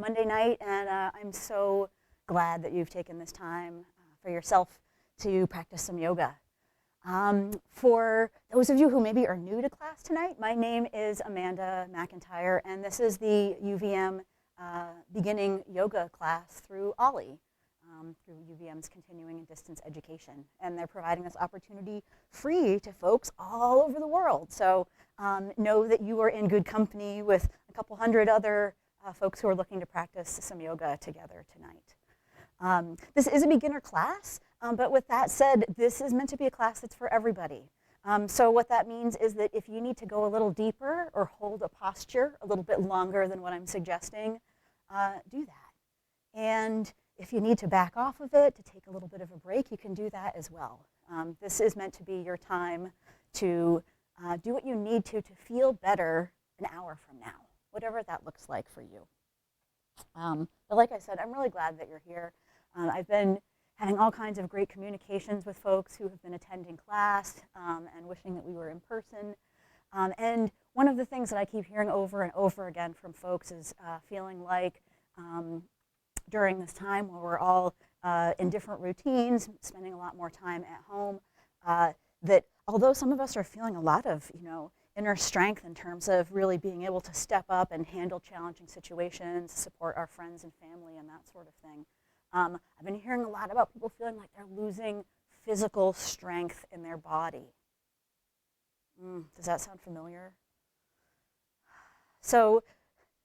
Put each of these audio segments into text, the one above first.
Monday night, and I'm so glad that you've taken this time for yourself to practice some yoga. For those of you who maybe are new to class tonight, my name is Amanda McIntire, and this is the UVM beginning yoga class through OLLI, through UVM's Continuing and Distance Education. And they're providing this opportunity free to folks all over the world. So know that you are in good company with a couple hundred other folks who are looking to practice some yoga together tonight. This is a beginner class, but with that said, this is meant to be a class that's for everybody. So what that means is that if you need to go a little deeper or hold a posture a little bit longer than what I'm suggesting, do that. And if you need to back off of it, to take a little bit of a break, you can do that as well. This is meant to be your time to do what you need to feel better an hour from now, whatever that looks like for you. But like I said, I'm really glad that you're here. I've been having all kinds of great communications with folks who have been attending class and wishing that we were in person. And one of the things that I keep hearing over and over again from folks is feeling like during this time where we're all in different routines, spending a lot more time at home, that although some of us are feeling a lot of, inner strength in terms of really being able to step up and handle challenging situations, support our friends and family and that sort of thing, I've been hearing a lot about people feeling like they're losing physical strength in their body. Does that sound familiar? So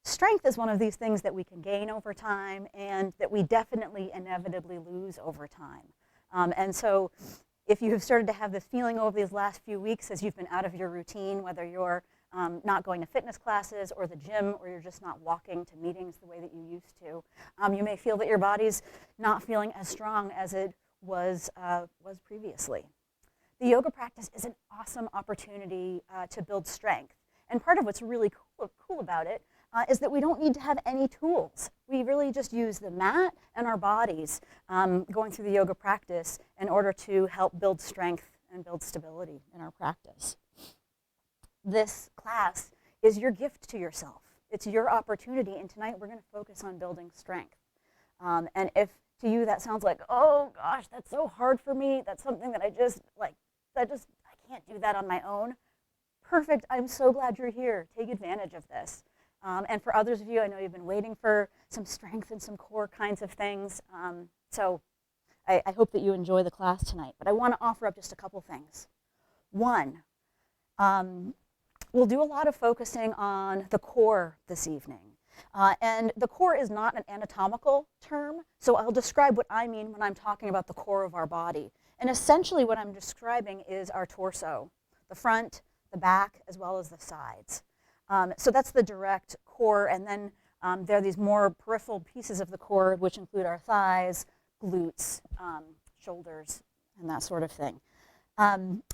strength is one of these things that we can gain over time and that we definitely inevitably lose over time. And so if you have started to have this feeling over these last few weeks as you've been out of your routine, whether you're not going to fitness classes or the gym, or you're just not walking to meetings the way that you used to, you may feel that your body's not feeling as strong as it was previously. The yoga practice is an awesome opportunity to build strength. And part of what's really cool about it is that we don't need to have any tools. We really just use the mat and our bodies going through the yoga practice in order to help build strength and build stability in our practice. This class is your gift to yourself. It's your opportunity, and tonight we're going to focus on building strength. And if to you that sounds like, oh gosh, that's so hard for me, that's something that I can't do that on my own, perfect, I'm so glad you're here. Take advantage of this. And for others of you, I know you've been waiting for some strength and some core kinds of things. So I hope that you enjoy the class tonight. But I want to offer up just a couple things. One, we'll do a lot of focusing on the core this evening. And the core is not an anatomical term, so I'll describe what I mean when I'm talking about the core of our body. And essentially what I'm describing is our torso, the front, the back, as well as the sides. So that's the direct core, and then there are these more peripheral pieces of the core, which include our thighs, glutes, shoulders, and that sort of thing.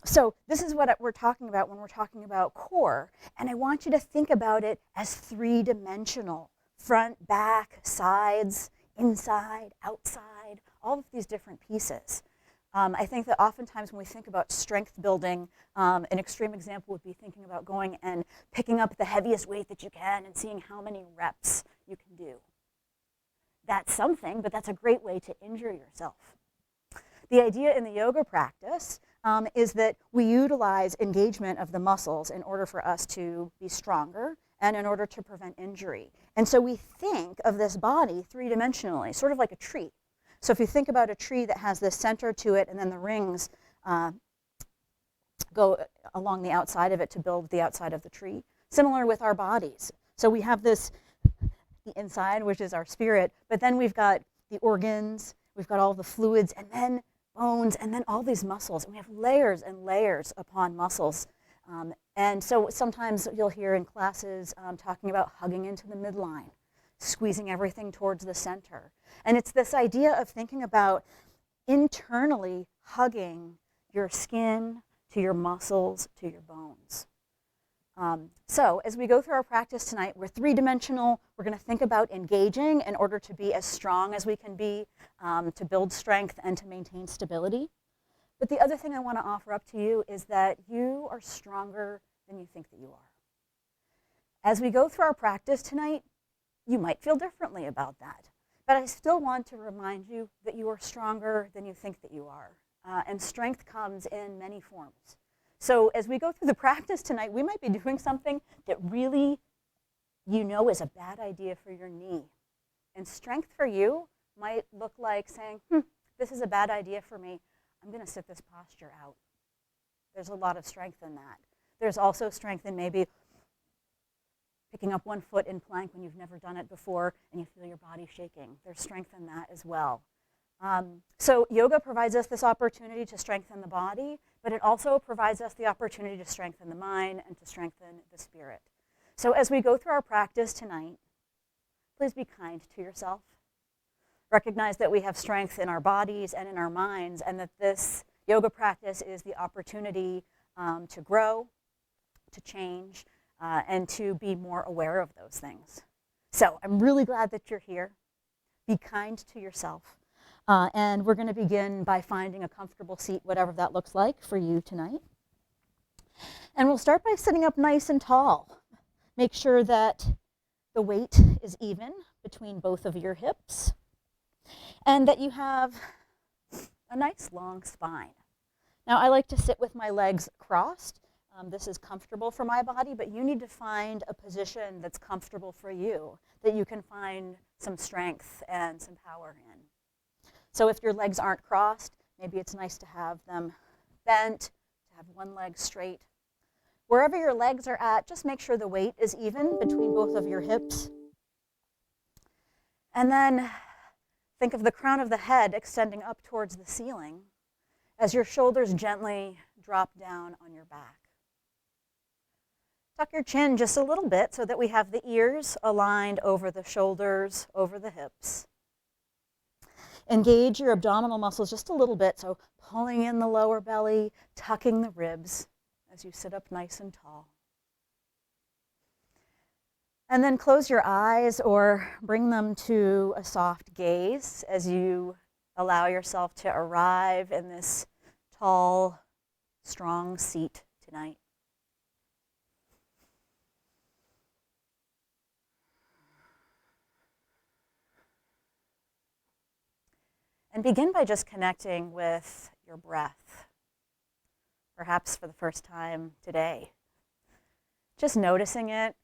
So this is what we're talking about when we're talking about core, and I want you to think about it as three-dimensional: front, back, sides, inside, outside, all of these different pieces. I think that oftentimes when we think about strength building, an extreme example would be thinking about going and picking up the heaviest weight that you can and seeing how many reps you can do. That's something, but that's a great way to injure yourself. The idea in the yoga practice is that we utilize engagement of the muscles in order for us to be stronger and in order to prevent injury. And so we think of this body three-dimensionally, sort of like a tree. So if you think about a tree that has this center to it and then the rings go along the outside of it to build the outside of the tree, similar with our bodies. So we have this, the inside, which is our spirit, but then we've got the organs, we've got all the fluids, and then bones, and then all these muscles. And we have layers and layers upon muscles. And so sometimes you'll hear in classes talking about hugging into the midline, squeezing everything towards the center. And it's this idea of thinking about internally hugging your skin to your muscles to your bones. So as we go through our practice tonight, we're three-dimensional. We're going to think about engaging in order to be as strong as we can be, to build strength and to maintain stability. But the other thing I want to offer up to you is that you are stronger than you think that you are. As we go through our practice tonight, you might feel differently about that. But I still want to remind you that you are stronger than you think that you are. And strength comes in many forms. So as we go through the practice tonight, we might be doing something that really you know is a bad idea for your knee. And strength for you might look like saying, this is a bad idea for me. I'm going to sit this posture out. There's a lot of strength in that. There's also strength in maybe picking up one foot in plank when you've never done it before and you feel your body shaking. There's strength in that as well. So yoga provides us this opportunity to strengthen the body, but it also provides us the opportunity to strengthen the mind and to strengthen the spirit. So as we go through our practice tonight, please be kind to yourself. Recognize that we have strength in our bodies and in our minds, and that this yoga practice is the opportunity to grow, to change, and to be more aware of those things. So I'm really glad that you're here. Be kind to yourself. And we're going to begin by finding a comfortable seat, whatever that looks like for you tonight. And we'll start by sitting up nice and tall. Make sure that the weight is even between both of your hips and that you have a nice long spine. Now, I like to sit with my legs crossed. This is comfortable for my body, but you need to find a position that's comfortable for you, that you can find some strength and some power in. So if your legs aren't crossed, maybe it's nice to have them bent, to have one leg straight. Wherever your legs are at, just make sure the weight is even between both of your hips. And then think of the crown of the head extending up towards the ceiling as your shoulders gently drop down on your back. Tuck your chin just a little bit so that we have the ears aligned over the shoulders, over the hips. Engage your abdominal muscles just a little bit, so pulling in the lower belly, tucking the ribs as you sit up nice and tall. And then close your eyes or bring them to a soft gaze as you allow yourself to arrive in this tall, strong seat tonight. And begin by just connecting with your breath, perhaps for the first time today. Just noticing it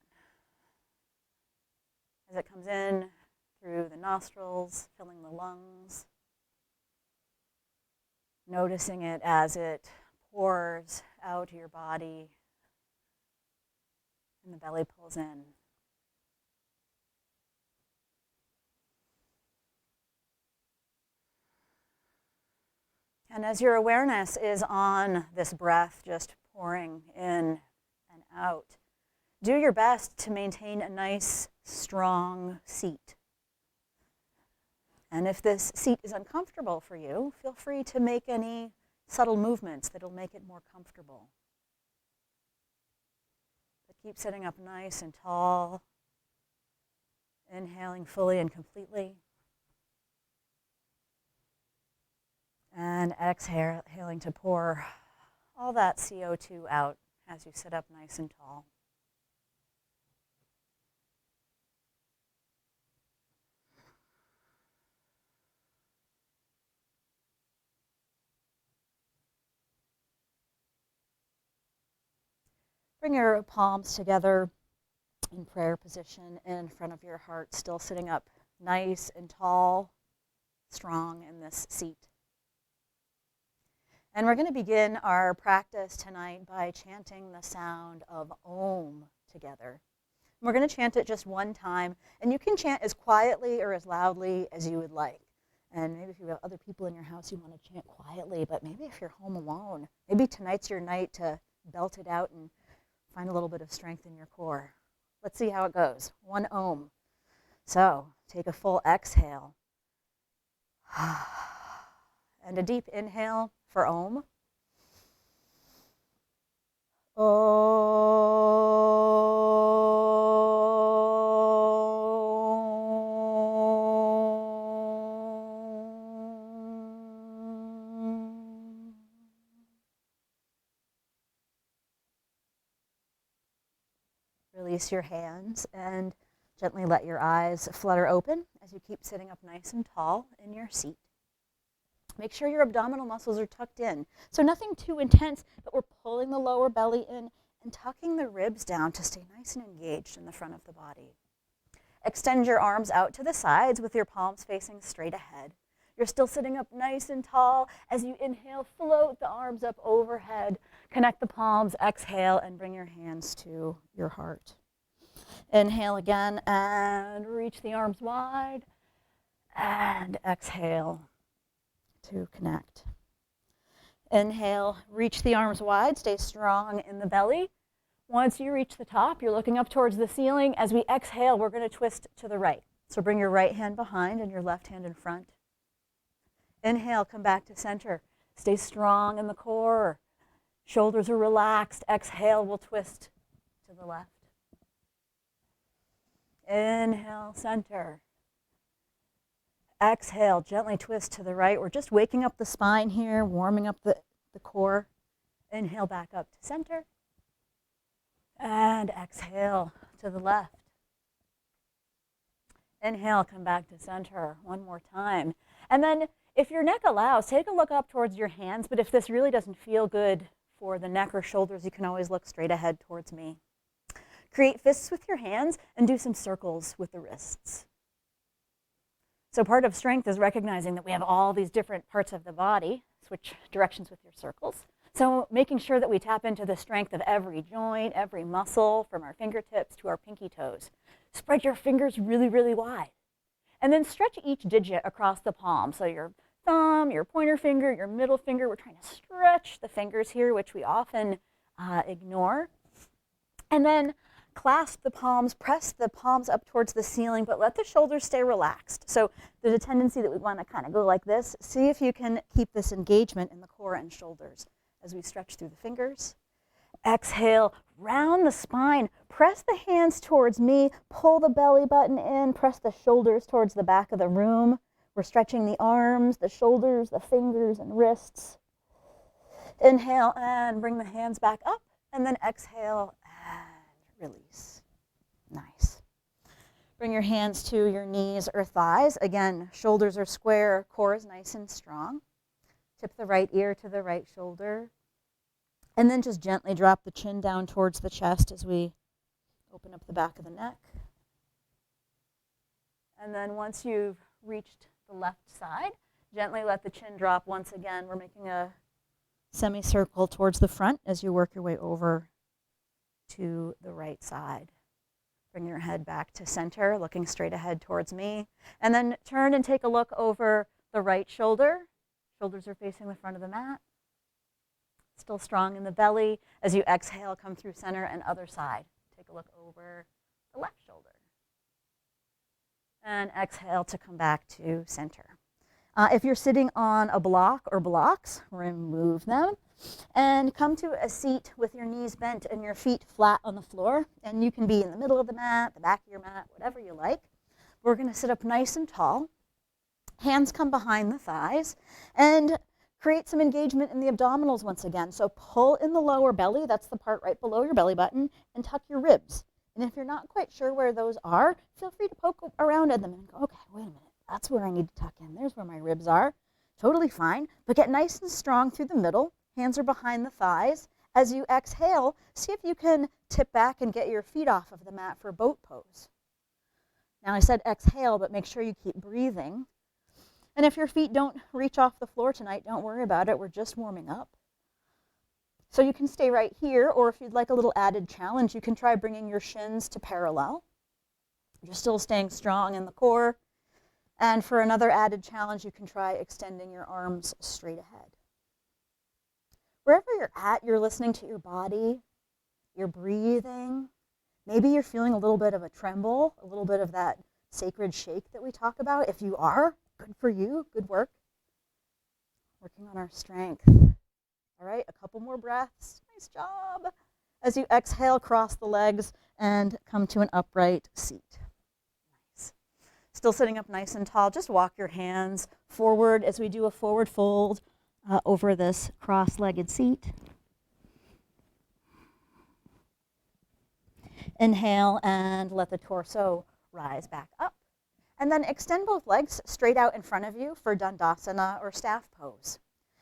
as it comes in through the nostrils, filling the lungs. Noticing it as it pours out of your body and the belly pulls in. And as your awareness is on this breath just pouring in and out, do your best to maintain a nice, strong seat. And if this seat is uncomfortable for you, feel free to make any subtle movements that'll make it more comfortable. But keep sitting up nice and tall, inhaling fully and completely. And exhaling to pour all that CO2 out as you sit up nice and tall. Bring your palms together in prayer position in front of your heart, still sitting up nice and tall, strong in this seat. And we're going to begin our practice tonight by chanting the sound of Om together. We're going to chant it just one time, and you can chant as quietly or as loudly as you would like. And maybe if you have other people in your house, you want to chant quietly, but maybe if you're home alone, maybe tonight's your night to belt it out and find a little bit of strength in your core. Let's see how it goes. One Om. So take a full exhale. And a deep inhale for Om. Release your hands and Gently let your eyes flutter open as you keep sitting up nice and tall in your seat. Make sure your abdominal muscles are tucked in. So nothing too intense, but we're pulling the lower belly in and tucking the ribs down to stay nice and engaged in the front of the body. Extend your arms out to the sides with your palms facing straight ahead. You're still sitting up nice and tall. As you inhale, float the arms up overhead. Connect the palms, exhale, and bring your hands to your heart. Inhale again and reach the arms wide. And exhale to connect. Inhale, reach the arms wide, stay strong in the belly. Once you reach the top, you're looking up towards the ceiling. As we exhale, we're going to twist to the right. So bring your right hand behind and your left hand in front. Inhale, come back to center. Stay strong in the core. Shoulders are relaxed. Exhale, we'll twist to the left. Inhale, center. Exhale, gently twist to the right. We're just waking up the spine here, warming up the core. Inhale, back up to center. And exhale to the left. Inhale, come back to center one more time. And then if your neck allows, take a look up towards your hands. But if this really doesn't feel good for the neck or shoulders, you can always look straight ahead towards me. Create fists with your hands and do some circles with the wrists. So part of strength is recognizing that we have all these different parts of the body. Switch directions with your circles. So making sure that we tap into the strength of every joint, every muscle, from our fingertips to our pinky toes. Spread your fingers really, really wide. And then stretch each digit across the palm. So your thumb, your pointer finger, your middle finger. We're trying to stretch the fingers here, which we often ignore. And then clasp the palms, press the palms up towards the ceiling, but let the shoulders stay relaxed. So there's a tendency that we want to kind of go like this. See if you can keep this engagement in the core and shoulders as we stretch through the fingers. Exhale, round the spine, press the hands towards me, pull the belly button in, press the shoulders towards the back of the room. We're stretching the arms, the shoulders, the fingers, and wrists. Inhale and bring the hands back up, and then exhale and release. Nice. Bring your hands to your knees or thighs. Again, shoulders are square, core is nice and strong. Tip the right ear to the right shoulder. And then just gently drop the chin down towards the chest as we open up the back of the neck. And then once you've reached the left side, gently let the chin drop once again. We're making a semicircle towards the front as you work your way over to the right side. Bring your head back to center, looking straight ahead towards me. And then turn and take a look over the right shoulder. Shoulders are facing the front of the mat. Still strong in the belly. As you exhale, come through center and other side. Take a look over the left shoulder. And exhale to come back to center. If you're sitting on a block or blocks, remove them. And come to a seat with your knees bent and your feet flat on the floor. And you can be in the middle of the mat, the back of your mat, whatever you like. We're going to sit up nice and tall. Hands come behind the thighs. And create some engagement in the abdominals once again. So pull in the lower belly, that's the part right below your belly button, and tuck your ribs. And if you're not quite sure where those are, feel free to poke around at them and go, okay, wait a minute, that's where I need to tuck in. There's where my ribs are. Totally fine. But get nice and strong through the middle. Hands are behind the thighs. As you exhale, see if you can tip back and get your feet off of the mat for boat pose. Now I said exhale, but make sure you keep breathing. And if your feet don't reach off the floor tonight, don't worry about it. We're just warming up. So you can stay right here, or if you'd like a little added challenge, you can try bringing your shins to parallel. You're still staying strong in the core. And for another added challenge, you can try extending your arms straight ahead. Wherever you're at, you're listening to your body, you're breathing. Maybe you're feeling a little bit of a tremble, a little bit of that sacred shake that we talk about. If you are, good for you, good work. Working on our strength. All right, a couple more breaths. Nice job. As you exhale, cross the legs and come to an upright seat. Nice. Still sitting up nice and tall. Just walk your hands forward as we do a forward fold over this cross-legged seat. Inhale and let the torso rise back up. And then extend both legs straight out in front of you for Dandasana or staff pose.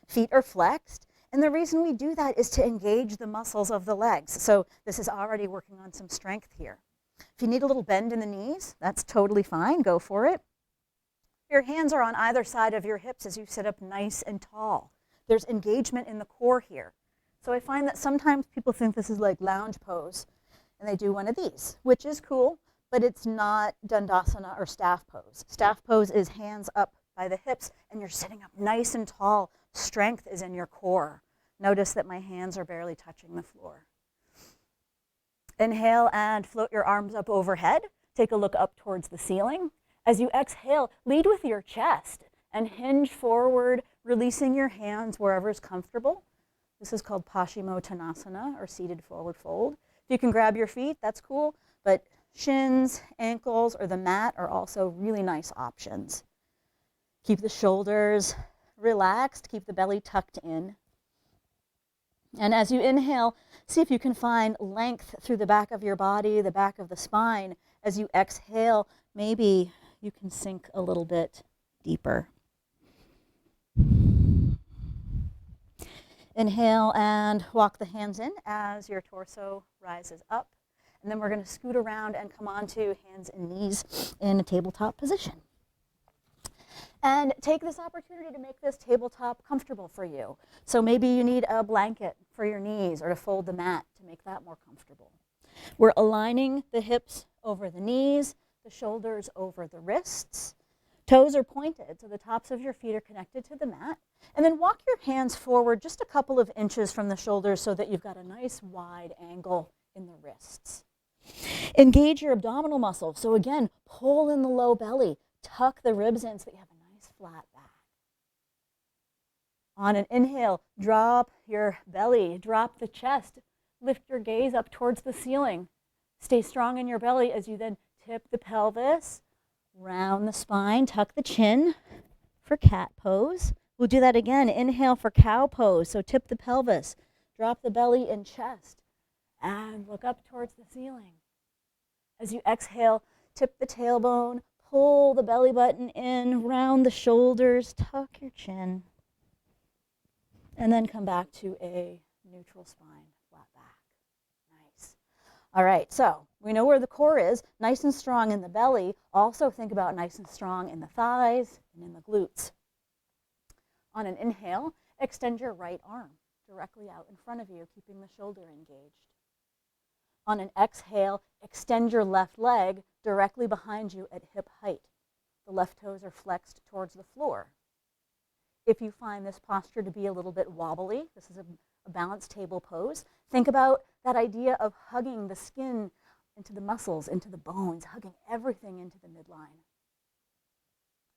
Feet are flexed, and the reason we do that is to engage the muscles of the legs. So this is already working on some strength here. If you need a little bend in the knees, that's totally fine, go for it. Your hands are on either side of your hips as you sit up nice and tall. There's engagement in the core here. So I find that sometimes people think this is like lounge pose, and they do one of these, which is cool, but it's not Dandasana or staff pose. Staff pose is hands up by the hips, and you're sitting up nice and tall. Strength is in your core. Notice that my hands are barely touching the floor. Inhale and float your arms up overhead. Take a look up towards the ceiling. As you exhale, lead with your chest and hinge forward, releasing your hands wherever is comfortable. This is called Paschimottanasana, or seated forward fold. If you can grab your feet, that's cool, but shins, ankles, or the mat are also really nice options. Keep the shoulders relaxed, keep the belly tucked in. And as you inhale, see if you can find length through the back of your body, the back of the spine. As you exhale, maybe you can sink a little bit deeper. Inhale and walk the hands in as your torso rises up. And then we're going to scoot around and come onto hands and knees in a tabletop position. And take this opportunity to make this tabletop comfortable for you. So maybe you need a blanket for your knees or to fold the mat to make that more comfortable. We're aligning the hips over the knees, the shoulders over the wrists. Toes are pointed, so the tops of your feet are connected to the mat. And then walk your hands forward just a couple of inches from the shoulders so that you've got a nice wide angle in the wrists. Engage your abdominal muscles. So again, pull in the low belly, tuck the ribs in so that you have a nice flat back. On an inhale, drop your belly, drop the chest, lift your gaze up towards the ceiling. Stay strong in your belly as you then tip the pelvis, round the spine, tuck the chin for cat pose. We'll do that again. Inhale for cow pose. So tip the pelvis, drop the belly and chest, and look up towards the ceiling. As you exhale, tip the tailbone, pull the belly button in, round the shoulders, tuck your chin, and then come back to a neutral spine, flat back. Nice. All right, so we know where the core is, nice and strong in the belly. Also think about nice and strong in the thighs and in the glutes. On an inhale, extend your right arm directly out in front of you, keeping the shoulder engaged. On an exhale, extend your left leg directly behind you at hip height. The left toes are flexed towards the floor. If you find this posture to be a little bit wobbly, this is a balanced table pose, think about that idea of hugging the skin into the muscles, into the bones, hugging everything into the midline.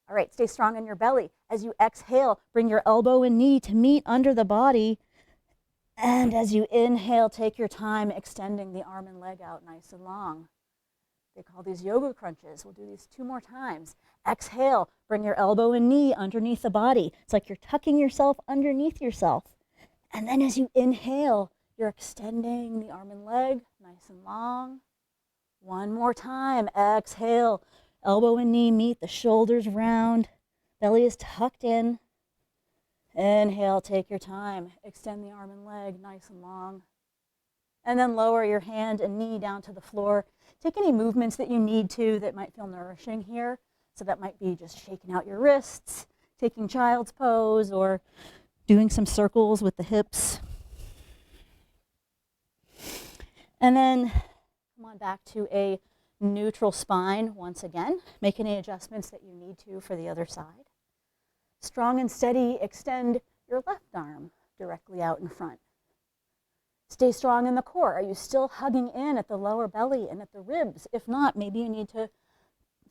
All right, stay strong in your belly. As you exhale, bring your elbow and knee to meet under the body. And as you inhale, take your time extending the arm and leg out nice and long. They call these yoga crunches. We'll do these 2 more times. Exhale, bring your elbow and knee underneath the body. It's like you're tucking yourself underneath yourself. And then as you inhale, you're extending the arm and leg nice and long. 1 more time. Exhale, elbow and knee meet, the shoulders round, belly is tucked in. Inhale, take your time. Extend the arm and leg nice and long. And then lower your hand and knee down to the floor. Take any movements that you need to that might feel nourishing here. So that might be just shaking out your wrists, taking child's pose, or doing some circles with the hips. And then come on back to a neutral spine once again. Make any adjustments that you need to for the other side. Strong and steady, extend your left arm directly out in front. Stay strong in the core. Are you still hugging in at the lower belly and at the ribs? If not, maybe you need to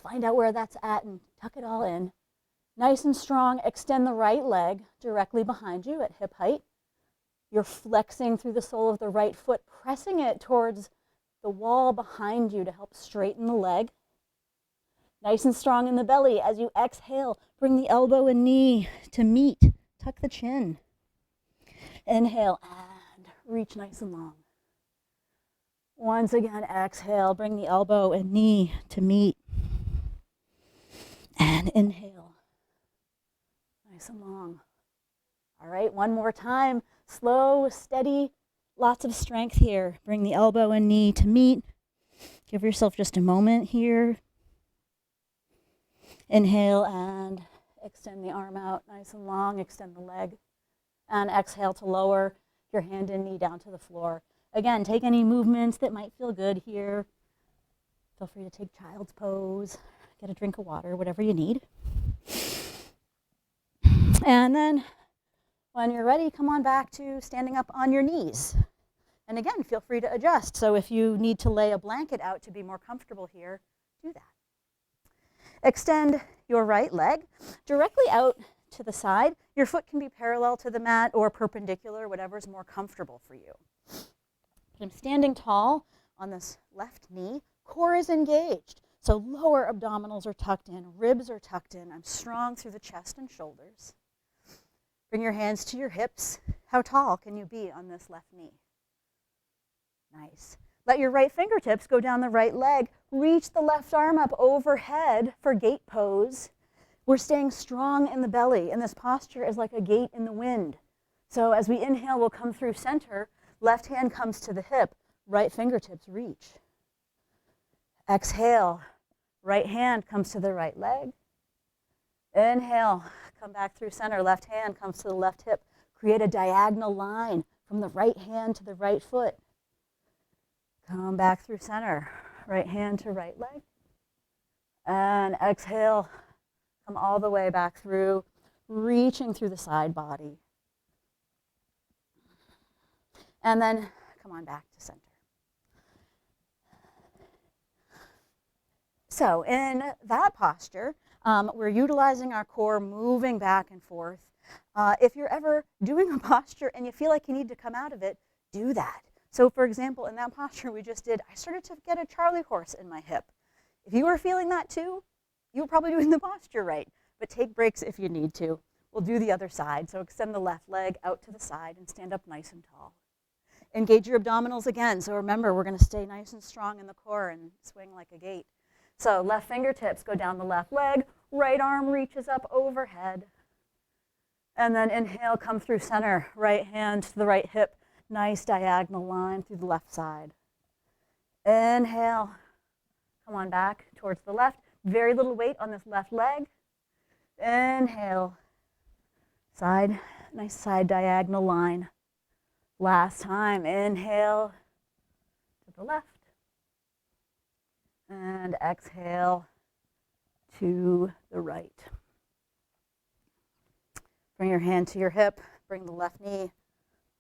find out where that's at and tuck it all in. Nice and strong, extend the right leg directly behind you at hip height. You're flexing through the sole of the right foot, pressing it towards the wall behind you to help straighten the leg. Nice and strong in the belly. As you exhale, bring the elbow and knee to meet. Tuck the chin. Inhale and reach nice and long. Once again, exhale, bring the elbow and knee to meet. And inhale. Nice and long. All right, one more time. Slow, steady, lots of strength here. Bring the elbow and knee to meet. Give yourself just a moment here. Inhale and extend the arm out nice and long. Extend the leg. And exhale to lower your hand and knee down to the floor. Again, take any movements that might feel good here. Feel free to take child's pose. Get a drink of water, whatever you need. And then when you're ready, come on back to standing up on your knees. And again, feel free to adjust. So if you need to lay a blanket out to be more comfortable here, do that. Extend your right leg directly out to the side. Your foot can be parallel to the mat or perpendicular, whatever's more comfortable for you. I'm standing tall on this left knee. Core is engaged. So lower abdominals are tucked in, ribs are tucked in. I'm strong through the chest and shoulders. Bring your hands to your hips. How tall can you be on this left knee? Nice. Let your right fingertips go down the right leg. Reach the left arm up overhead for gate pose. We're staying strong in the belly, and this posture is like a gate in the wind. So as we inhale, we'll come through center. Left hand comes to the hip. Right fingertips reach. Exhale. Right hand comes to the right leg. Inhale. Come back through center. Left hand comes to the left hip. Create a diagonal line from the right hand to the right foot. Come back through center. Right hand to right leg. And exhale. Come all the way back through, reaching through the side body. And then come on back to center. So in that posture, we're utilizing our core, moving back and forth. If you're ever doing a posture and you feel like you need to come out of it, do that. So for example, in that posture we just did, I started to get a Charlie horse in my hip. If you were feeling that too, you were probably doing the posture right, but take breaks if you need to. We'll do the other side. So extend the left leg out to the side and stand up nice and tall. Engage your abdominals again. So remember, we're going to stay nice and strong in the core and swing like a gate. So left fingertips go down the left leg, right arm reaches up overhead. And then inhale, come through center, right hand to the right hip, nice diagonal line through the left side. Inhale, come on back towards the left. Very little weight on this left leg. Inhale, side, nice side diagonal line. Last time, inhale to the left. And exhale to the right. Bring your hand to your hip, bring the left knee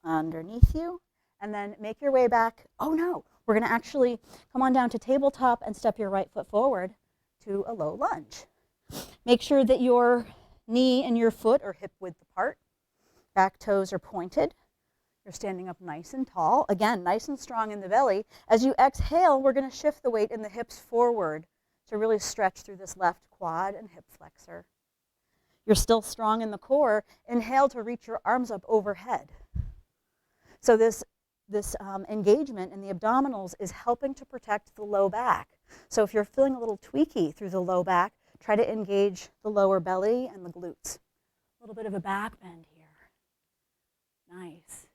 underneath you, and then make your way back. Oh no, we're gonna actually come on down to tabletop and step your right foot forward to a low lunge. Make sure that your knee and your foot are hip width apart. Back toes are pointed. You're standing up nice and tall. Again, nice and strong in the belly. As you exhale, we're going to shift the weight in the hips forward to really stretch through this left quad and hip flexor. You're still strong in the core. Inhale to reach your arms up overhead. So this engagement in the abdominals is helping to protect the low back. So if you're feeling a little tweaky through the low back, try to engage the lower belly and the glutes. A little bit of a back bend here. Nice.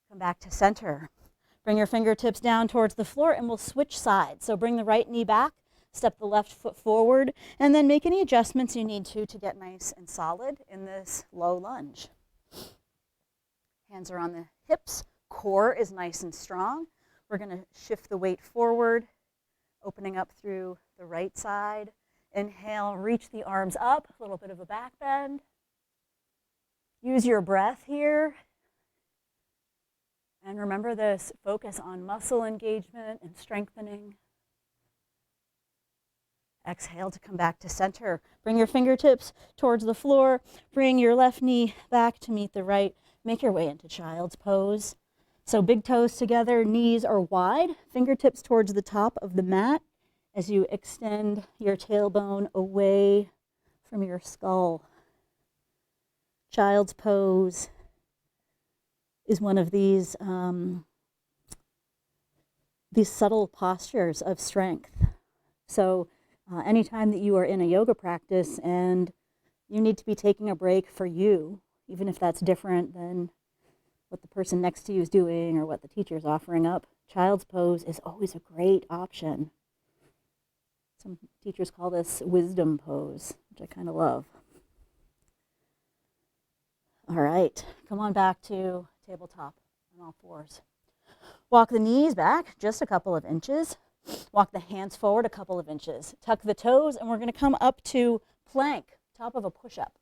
Come back to center. Bring your fingertips down towards the floor and we'll switch sides. So bring the right knee back, step the left foot forward, and then make any adjustments you need to get nice and solid in this low lunge. Hands are on the hips. Core is nice and strong. We're going to shift the weight forward, opening up through the right side. Inhale, reach the arms up, a little bit of a back bend. Use your breath here. And remember this, focus on muscle engagement and strengthening. Exhale to come back to center. Bring your fingertips towards the floor. Bring your left knee back to meet the right. Make your way into child's pose. So big toes together, knees are wide, fingertips towards the top of the mat as you extend your tailbone away from your skull. Child's pose is one of these subtle postures of strength. So Anytime that you are in a yoga practice and you need to be taking a break for you, even if that's different than what the person next to you is doing or what the teacher is offering up, child's pose is always a great option. Some teachers call this wisdom pose, which I kind of love. All right, come on back to tabletop on all fours. Walk the knees back just a couple of inches. Walk the hands forward a couple of inches. Tuck the toes, and we're going to come up to plank, top of a push-up.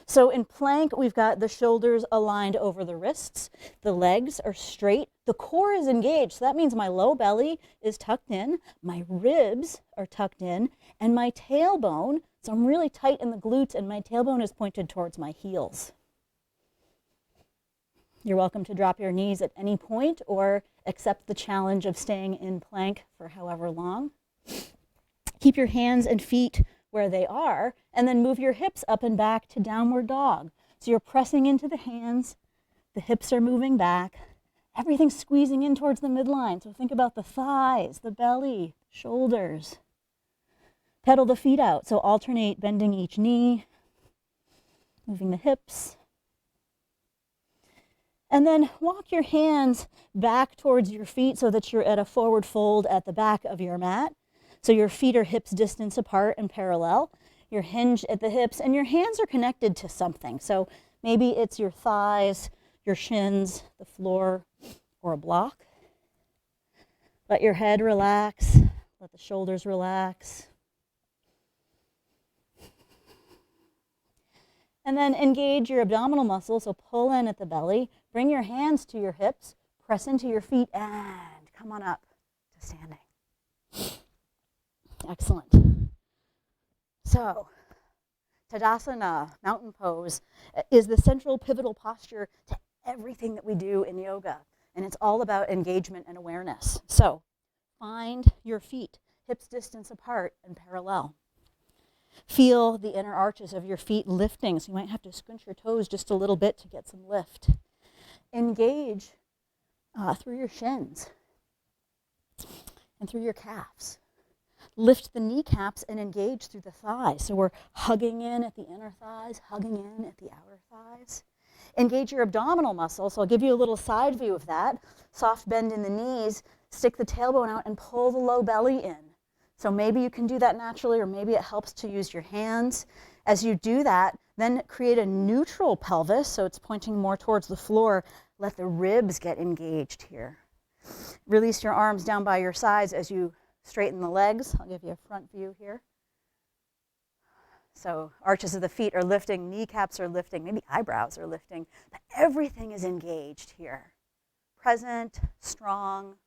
So in plank, we've got the shoulders aligned over the wrists. The legs are straight. The core is engaged. So that means my low belly is tucked in, my ribs are tucked in, and my tailbone, so I'm really tight in the glutes, and my tailbone is pointed towards my heels. You're welcome to drop your knees at any point or accept the challenge of staying in plank for however long. Keep your hands and feet where they are, and then move your hips up and back to downward dog. So you're pressing into the hands, the hips are moving back, everything's squeezing in towards the midline. So think about the thighs, the belly, shoulders. Pedal the feet out, so alternate bending each knee, moving the hips. And then walk your hands back towards your feet so that you're at a forward fold at the back of your mat. So your feet are hips distance apart and parallel. You're hinged at the hips, and your hands are connected to something. So maybe it's your thighs, your shins, the floor, or a block. Let your head relax. Let the shoulders relax. And then engage your abdominal muscles, so pull in at the belly. Bring your hands to your hips, press into your feet, and come on up to standing. Excellent. So, Tadasana, mountain pose, is the central pivotal posture to everything that we do in yoga. And it's all about engagement and awareness. So, find your feet, hips distance apart and parallel. Feel the inner arches of your feet lifting, so you might have to scrunch your toes just a little bit to get some lift. Engage through your shins and through your calves. Lift the kneecaps and engage through the thighs. So we're hugging in at the inner thighs, hugging in at the outer thighs. Engage your abdominal muscles. So I'll give you a little side view of that. Soft bend in the knees, stick the tailbone out and pull the low belly in. So maybe you can do that naturally, or maybe it helps to use your hands. As you do that, then create a neutral pelvis, so it's pointing more towards the floor. Let the ribs get engaged here. Release your arms down by your sides as you straighten the legs. I'll give you a front view here. So arches of the feet are lifting, kneecaps are lifting, maybe eyebrows are lifting, but everything is engaged here. Present, strong.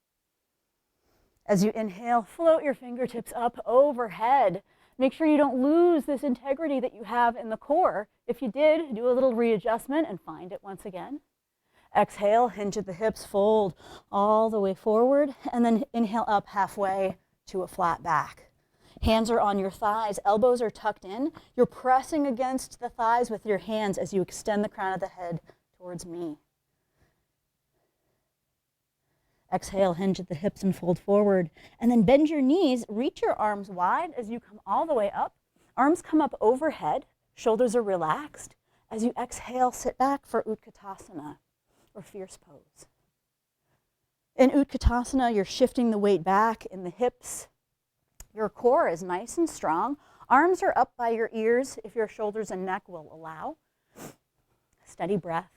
As you inhale, float your fingertips up overhead. Make sure you don't lose this integrity that you have in the core. If you did, do a little readjustment and find it once again. Exhale, hinge at the hips, fold all the way forward, and then inhale up halfway to a flat back. Hands are on your thighs, elbows are tucked in. You're pressing against the thighs with your hands as you extend the crown of the head towards me. Exhale, hinge at the hips and fold forward. And then bend your knees, reach your arms wide as you come all the way up. Arms come up overhead, shoulders are relaxed. As you exhale, sit back for Utkatasana, or fierce pose. In Utkatasana, you're shifting the weight back in the hips. Your core is nice and strong. Arms are up by your ears if your shoulders and neck will allow. Steady breath.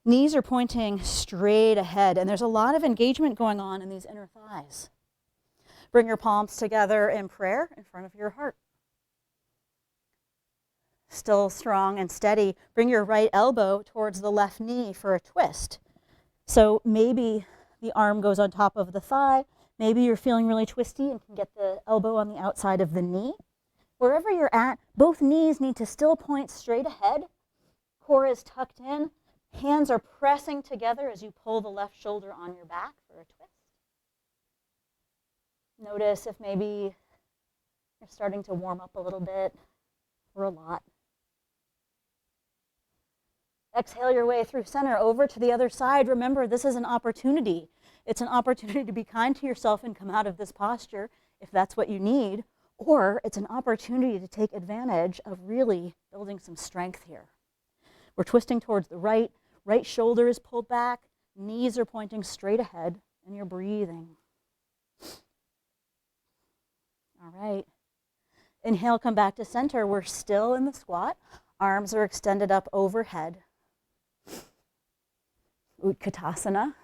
Knees are pointing straight ahead, and there's a lot of engagement going on in these inner thighs. Bring your palms together in prayer in front of your heart. Still strong and steady. Bring your right elbow towards the left knee for a twist. So maybe the arm goes on top of the thigh. Maybe you're feeling really twisty and can get the elbow on the outside of the knee. Wherever you're at, both knees need to still point straight ahead. Core is tucked in. Hands are pressing together as you pull the left shoulder on your back for a twist. Notice if maybe you're starting to warm up a little bit or a lot. Exhale your way through center over to the other side. Remember, this is an opportunity. It's an opportunity to be kind to yourself and come out of this posture if that's what you need, or it's an opportunity to take advantage of really building some strength here. We're twisting towards the right, right shoulder is pulled back, knees are pointing straight ahead, and you're breathing. All right. Inhale, come back to center. We're still in the squat. Arms are extended up overhead. Utkatasana.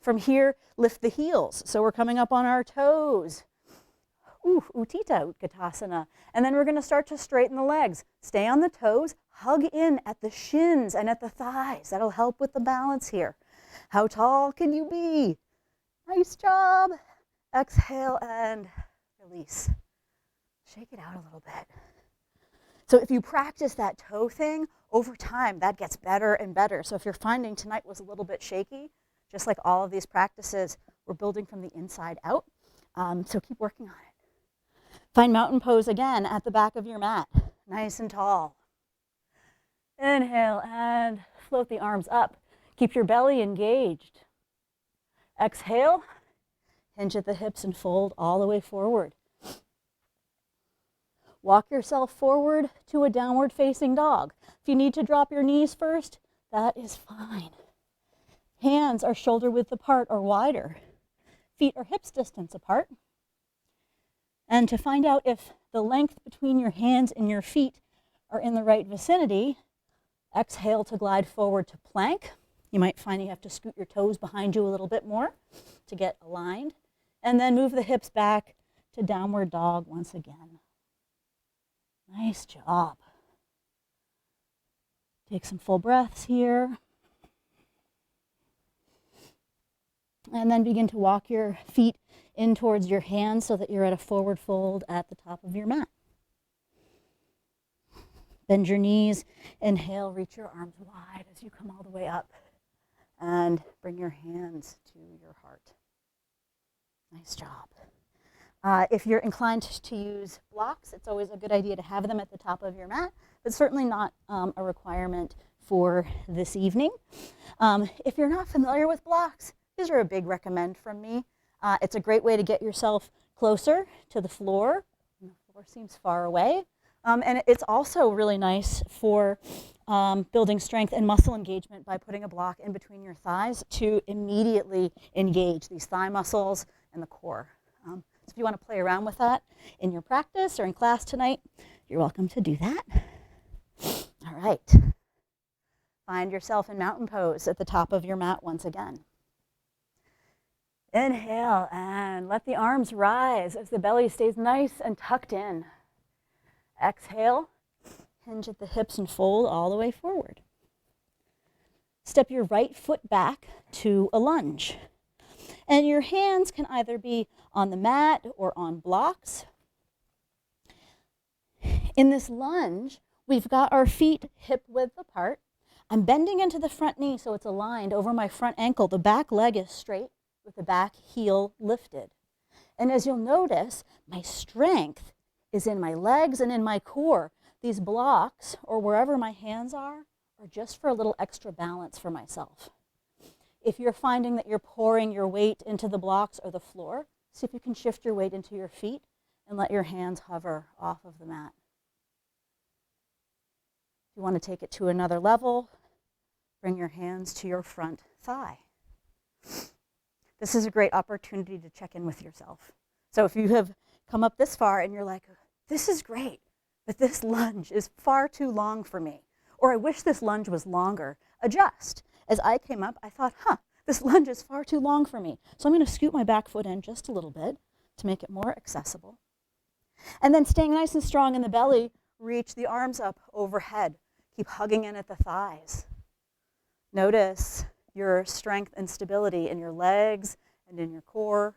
From here, lift the heels. So we're coming up on our toes. Utkatasana. And then we're going to start to straighten the legs. Stay on the toes. Hug in at the shins and at the thighs. That'll help with the balance here. How tall can you be? Nice job. Exhale and release. Shake it out a little bit. So if you practice that toe thing, over time, that gets better and better. So if you're finding tonight was a little bit shaky, just like all of these practices, we're building from the inside out. So keep working on it. Find mountain pose again at the back of your mat, nice and tall. Inhale and float the arms up. Keep your belly engaged. Exhale, hinge at the hips and fold all the way forward. Walk yourself forward to a downward facing dog. If you need to drop your knees first, that is fine. Hands are shoulder width apart or wider. Feet are hips distance apart. And to find out if the length between your hands and your feet are in the right vicinity, exhale to glide forward to plank. You might find you have to scoot your toes behind you a little bit more to get aligned. And then move the hips back to downward dog once again. Nice job. Take some full breaths here. And then begin to walk your feet in towards your hands so that you're at a forward fold at the top of your mat. Bend your knees. Inhale, reach your arms wide as you come all the way up. And bring your hands to your heart. Nice job. If you're inclined to use blocks, it's always a good idea to have them at the top of your mat, but certainly not a requirement for this evening. If you're not familiar with blocks, these are a big recommend from me. It's a great way to get yourself closer to the floor. The floor seems far away. And it's also really nice for building strength and muscle engagement by putting a block in between your thighs to immediately engage these thigh muscles and the core. So if you want to play around with that in your practice or in class tonight, you're welcome to do that. All right. Find yourself in mountain pose at the top of your mat once again. Inhale and let the arms rise as the belly stays nice and tucked in. Exhale, hinge at the hips and fold all the way forward. Step your right foot back to a lunge. And your hands can either be on the mat or on blocks. In this lunge, we've got our feet hip width apart. I'm bending into the front knee so it's aligned over my front ankle. The back leg is straight with the back heel lifted. And as you'll notice, my strength is in my legs and in my core. These blocks, or wherever my hands are just for a little extra balance for myself. If you're finding that you're pouring your weight into the blocks or the floor, see if you can shift your weight into your feet and let your hands hover off of the mat. If you want to take it to another level, bring your hands to your front thigh. This is a great opportunity to check in with yourself. So if you have come up this far and you're like, this is great, but this lunge is far too long for me, or I wish this lunge was longer, adjust. As I came up, I thought, this lunge is far too long for me. So I'm going to scoot my back foot in just a little bit to make it more accessible. And then staying nice and strong in the belly, reach the arms up overhead. Keep hugging in at the thighs. Notice your strength and stability in your legs and in your core.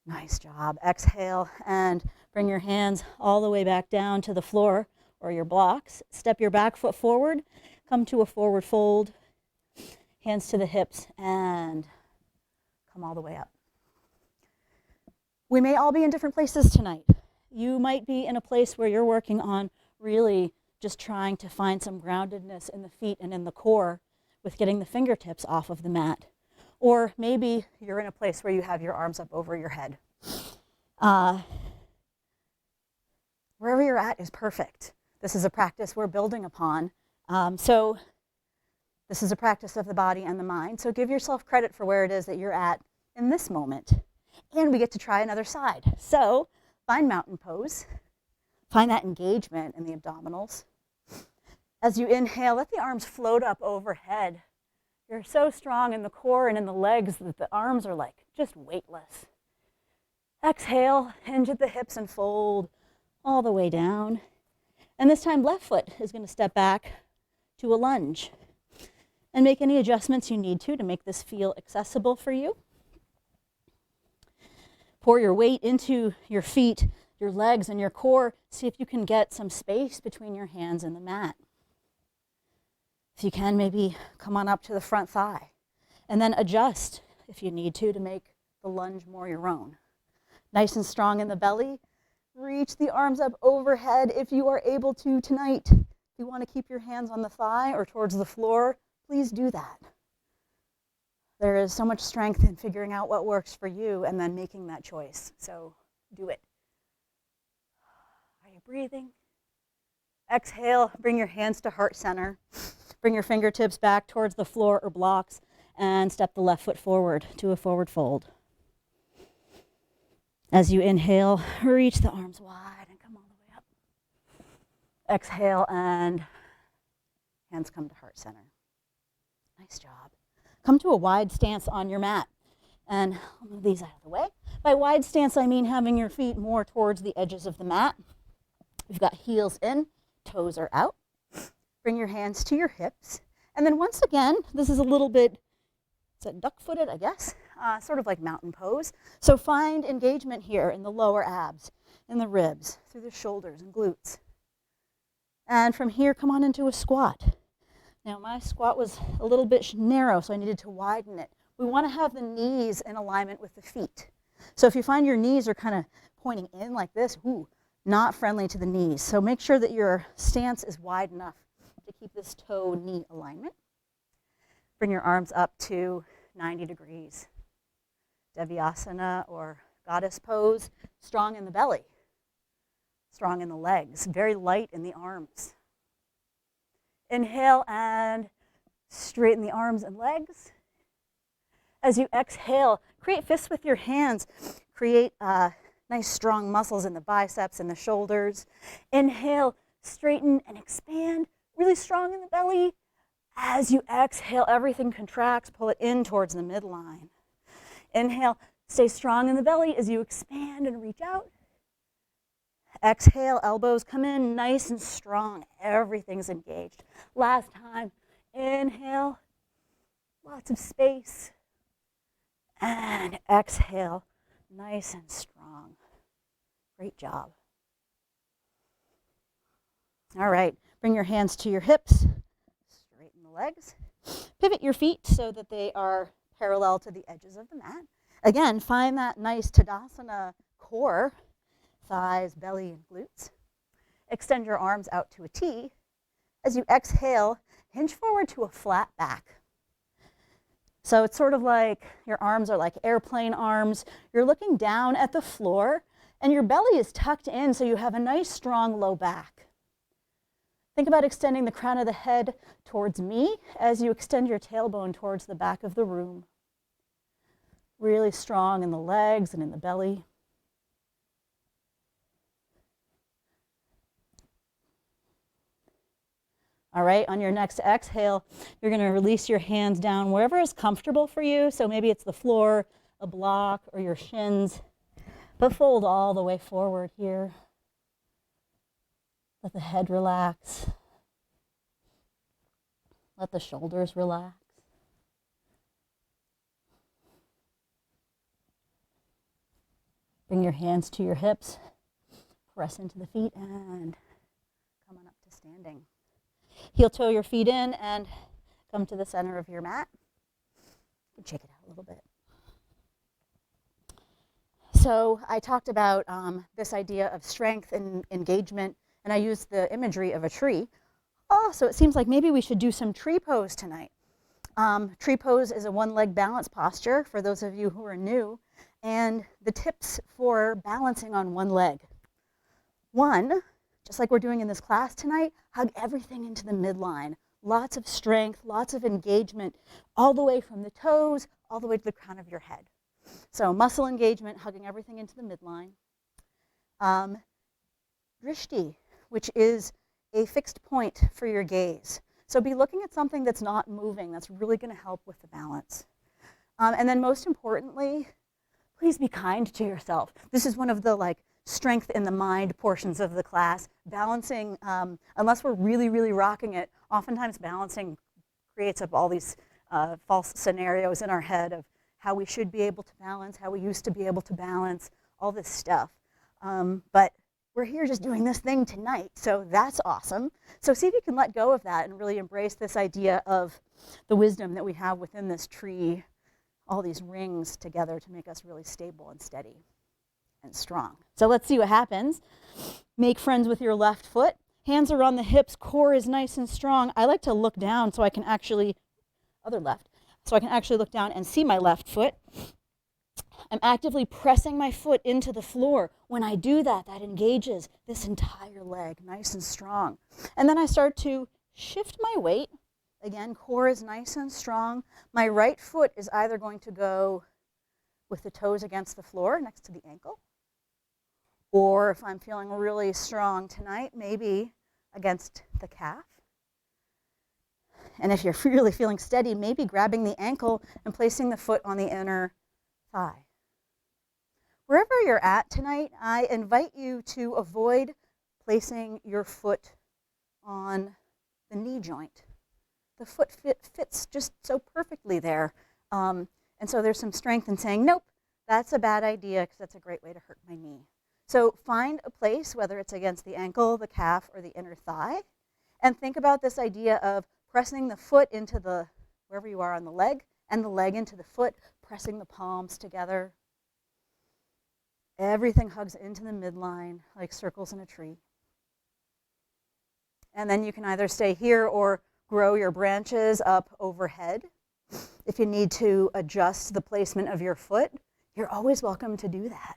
Nice job. Exhale and bring your hands all the way back down to the floor or your blocks. Step your back foot forward. Come to a forward fold. Hands to the hips and come all the way up. We may all be in different places tonight. You might be in a place where you're working on really just trying to find some groundedness in the feet and in the core with getting the fingertips off of the mat. Or maybe you're in a place where you have your arms up over your head. Wherever you're at is perfect. This is a practice we're building upon. So this is a practice of the body and the mind. So give yourself credit for where it is that you're at in this moment. And we get to try another side. So find mountain pose. Find that engagement in the abdominals. As you inhale, let the arms float up overhead. You're so strong in the core and in the legs that the arms are like just weightless. Exhale, hinge at the hips and fold all the way down. And this time, left foot is going to step back to a lunge. And make any adjustments you need to make this feel accessible for you. Pour your weight into your feet, your legs, and your core. See if you can get some space between your hands and the mat. If you can, maybe come on up to the front thigh. And then adjust, if you need to make the lunge more your own. Nice and strong in the belly. Reach the arms up overhead if you are able to tonight. If you want to keep your hands on the thigh or towards the floor, please do that. There is so much strength in figuring out what works for you and then making that choice. So do it. Are you breathing? Exhale, bring your hands to heart center. Bring your fingertips back towards the floor or blocks and step the left foot forward to a forward fold. As you inhale, reach the arms wide and come all the way up. Exhale and hands come to heart center. Nice job. Come to a wide stance on your mat. And I'll move these out of the way. By wide stance, I mean having your feet more towards the edges of the mat. You've got heels in, toes are out. Bring your hands to your hips. And then once again, this is a little bit, is it duck-footed, I guess? Sort of like mountain pose. So find engagement here in the lower abs, in the ribs, through the shoulders and glutes. And from here, come on into a squat. Now, my squat was a little bit narrow, so I needed to widen it. We want to have the knees in alignment with the feet. So if you find your knees are kind of pointing in like this, not friendly to the knees. So make sure that your stance is wide enough to keep this toe-knee alignment. Bring your arms up to 90 degrees. Asana or goddess pose, strong in the belly, strong in the legs, very light in the arms. Inhale and straighten the arms and legs. As you exhale, create fists with your hands. Create nice strong muscles in the biceps and the shoulders. Inhale, straighten and expand, really strong in the belly. As you exhale, everything contracts, pull it in towards the midline. Inhale, stay strong in the belly as you expand and reach out. Exhale, elbows come in nice and strong. Everything's engaged. Last time, inhale, lots of space. And exhale, nice and strong. Great job. All right, bring your hands to your hips. Straighten the legs. Pivot your feet so that they are parallel to the edges of the mat. Again, find that nice Tadasana core, thighs, belly, and glutes. Extend your arms out to a T. As you exhale, hinge forward to a flat back. So it's sort of like your arms are like airplane arms. You're looking down at the floor, and your belly is tucked in, so you have a nice, strong low back. Think about extending the crown of the head towards me as you extend your tailbone towards the back of the room. Really strong in the legs and in the belly. All right, on your next exhale, you're going to release your hands down wherever is comfortable for you. So maybe it's the floor, a block, or your shins. But fold all the way forward here. Let the head relax. Let the shoulders relax. Bring your hands to your hips. Press into the feet and come on up to standing. Heel toe your feet in and come to the center of your mat. You can shake it out a little bit. So I talked about this idea of strength and engagement, and I used the imagery of a tree. Oh, so it seems like maybe we should do some tree pose tonight. Tree pose is a one-leg balance posture for those of you who are new. And the tips for balancing on one leg. One, just like we're doing in this class tonight, hug everything into the midline. Lots of strength, lots of engagement, all the way from the toes, all the way to the crown of your head. So muscle engagement, hugging everything into the midline. Drishti, which is a fixed point for your gaze. So be looking at something that's not moving. That's really going to help with the balance. And then most importantly, please be kind to yourself. This is one of the strength in the mind portions of the class. Balancing, unless we're really, really rocking it, oftentimes balancing creates up all these false scenarios in our head of how we should be able to balance, how we used to be able to balance, all this stuff. But we're here just doing this thing tonight, so that's awesome. So see if you can let go of that and really embrace this idea of the wisdom that we have within this tree, all these rings together to make us really stable and steady and strong. So let's see what happens. Make friends with your left foot. Hands are on the hips, core is nice and strong. I like to look down so I can actually, so I can actually look down and see my left foot. I'm actively pressing my foot into the floor. When I do that, that engages this entire leg, nice and strong. And then I start to shift my weight. Again, core is nice and strong. My right foot is either going to go with the toes against the floor next to the ankle, or if I'm feeling really strong tonight, maybe against the calf. And if you're really feeling steady, maybe grabbing the ankle and placing the foot on the inner thigh. Wherever you're at tonight, I invite you to avoid placing your foot on the knee joint. The foot fits just so perfectly there. And so there's some strength in saying, nope, that's a bad idea because that's a great way to hurt my knee. So find a place, whether it's against the ankle, the calf, or the inner thigh, and think about this idea of pressing the foot into wherever you are on the leg, and the leg into the foot, pressing the palms together. Everything hugs into the midline like circles in a tree. And then you can either stay here or grow your branches up overhead. If you need to adjust the placement of your foot, you're always welcome to do that.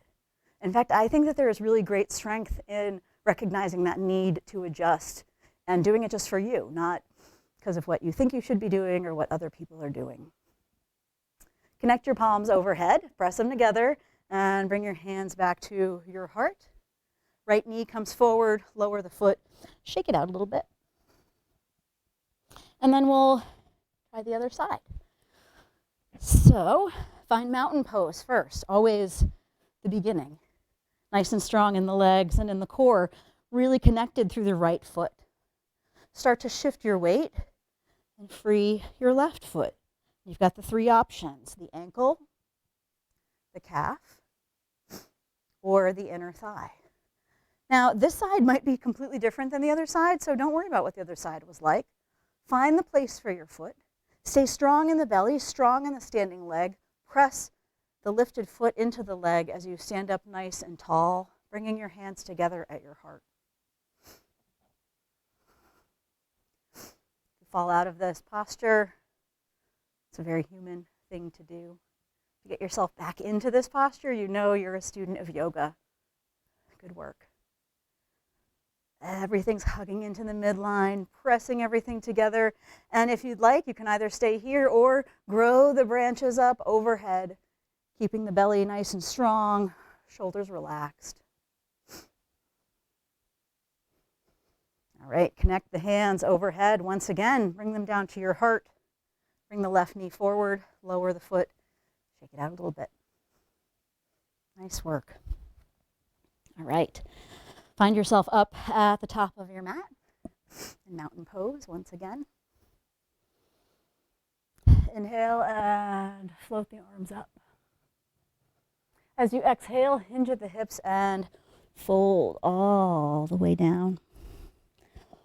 In fact, I think that there is really great strength in recognizing that need to adjust and doing it just for you, not because of what you think you should be doing or what other people are doing. Connect your palms overhead, press them together, and bring your hands back to your heart. Right knee comes forward, lower the foot, shake it out a little bit. And then we'll try the other side. So find mountain pose first, always the beginning. Nice and strong in the legs and in the core, really connected through the right foot. Start to shift your weight and free your left foot. You've got the three options, the ankle, the calf, or the inner thigh. Now, this side might be completely different than the other side, so don't worry about what the other side was like. Find the place for your foot. Stay strong in the belly, strong in the standing leg. Press the lifted foot into the leg as you stand up nice and tall, bringing your hands together at your heart. If you fall out of this posture, it's a very human thing to do. To get yourself back into this posture, you know you're a student of yoga. Good work. Everything's hugging into the midline, pressing everything together. And if you'd like, you can either stay here or grow the branches up overhead, keeping the belly nice and strong, shoulders relaxed. All right, connect the hands overhead. Once again, bring them down to your heart. Bring the left knee forward, lower the foot, shake it out a little bit. Nice work. All right. Find yourself up at the top of your mat in mountain pose once again. Inhale and float the arms up. As you exhale, hinge at the hips and fold all the way down.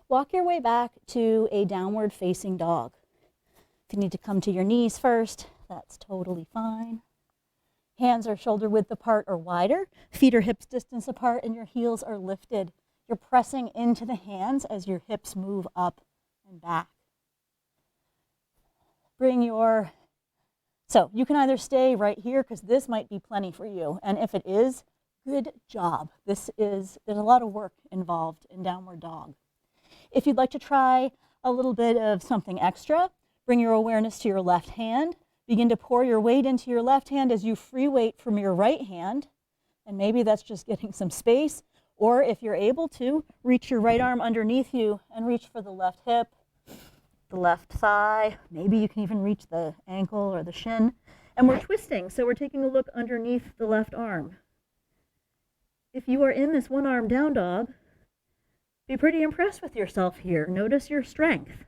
Walk your way back to a downward facing dog. If you need to come to your knees first, that's totally fine. Hands are shoulder width apart or wider. Feet are hips distance apart and your heels are lifted. You're pressing into the hands as your hips move up and back. So you can either stay right here because this might be plenty for you. And if it is, good job. There's a lot of work involved in downward dog. If you'd like to try a little bit of something extra, bring your awareness to your left hand. Begin to pour your weight into your left hand as you free weight from your right hand. And maybe that's just getting some space. Or if you're able to, reach your right arm underneath you and reach for the left hip, the left thigh. Maybe you can even reach the ankle or the shin. And we're twisting, so we're taking a look underneath the left arm. If you are in this one arm down dog, be pretty impressed with yourself here. Notice your strength.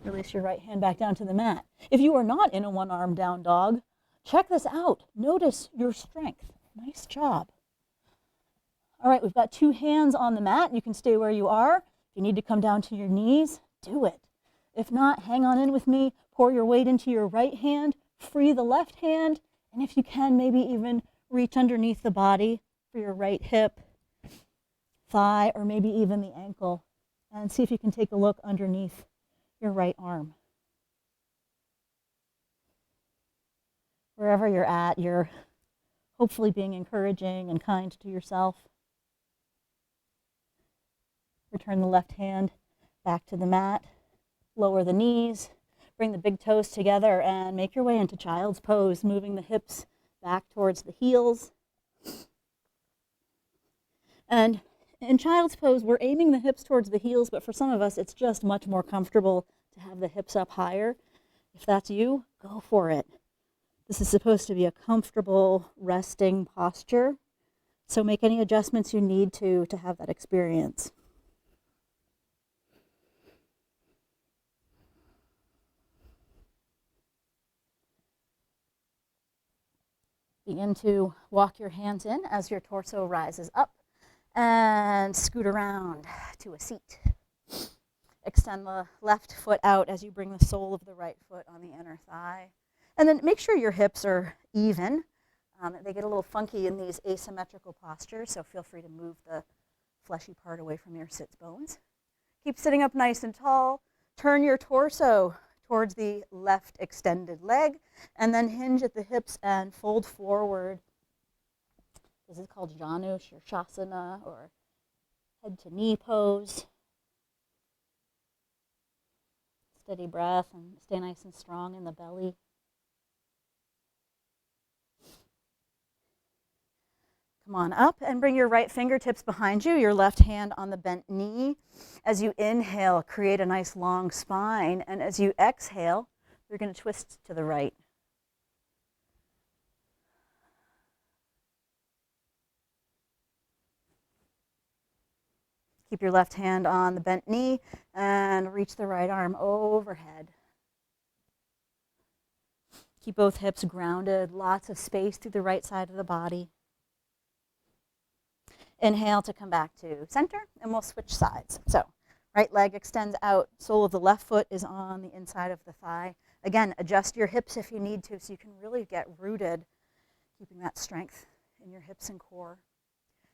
Release your right hand back down to the mat. If you are not in a one arm down dog, check this out. Notice your strength. Nice job. All right, we've got 2 hands on the mat. You can stay where you are. If you need to come down to your knees, do it. If not, hang on in with me. Pour your weight into your right hand. Free the left hand. And if you can, maybe even reach underneath the body for your right hip, thigh, or maybe even the ankle. And see if you can take a look underneath your right arm. Wherever you're at, you're hopefully being encouraging and kind to yourself. Return the left hand back to the mat. Lower the knees. Bring the big toes together and make your way into child's pose, moving the hips back towards the heels. And in child's pose, we're aiming the hips towards the heels, but for some of us, it's just much more comfortable to have the hips up higher. If that's you, go for it. This is supposed to be a comfortable, resting posture, so make any adjustments you need to have that experience. Begin to walk your hands in as your torso rises up and scoot around to a seat. Extend the left foot out as you bring the sole of the right foot on the inner thigh. And then make sure your hips are even. They get a little funky in these asymmetrical postures, so feel free to move the fleshy part away from your sits bones. Keep sitting up nice and tall. Turn your torso towards the left extended leg, and then hinge at the hips and fold forward. This is called Janush or Shasana or head to knee pose. Steady breath and stay nice and strong in the belly. Come on up and bring your right fingertips behind you, your left hand on the bent knee. As you inhale, create a nice long spine, and as you exhale, you're going to twist to the right. Keep your left hand on the bent knee and reach the right arm overhead. Keep both hips grounded, lots of space through the right side of the body. Inhale to come back to center, and we'll switch sides. So, right leg extends out, sole of the left foot is on the inside of the thigh. Again, adjust your hips if you need to so you can really get rooted, keeping that strength in your hips and core.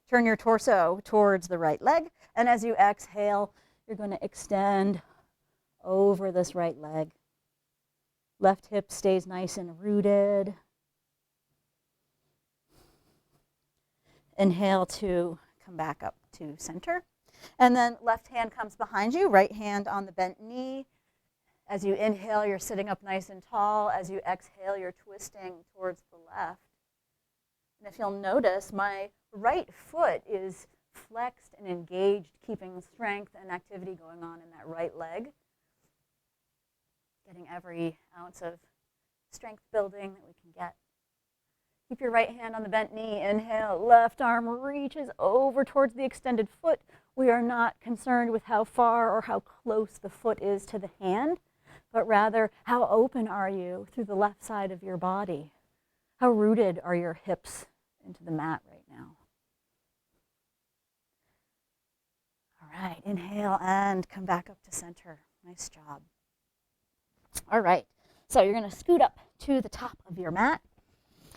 Turn your torso towards the right leg, and as you exhale, you're going to extend over this right leg. Left hip stays nice and rooted. Inhale to come back up to center. And then left hand comes behind you, right hand on the bent knee. As you inhale, you're sitting up nice and tall. As you exhale, you're twisting towards the left. And if you'll notice, my right foot is flexed and engaged, keeping strength and activity going on in that right leg. Getting every ounce of strength building that we can get. Keep your right hand on the bent knee. Inhale, left arm reaches over towards the extended foot. We are not concerned with how far or how close the foot is to the hand, but rather how open are you through the left side of your body? How rooted are your hips into the mat right now? All right, inhale and come back up to center. Nice job. All right, so you're going to scoot up to the top of your mat.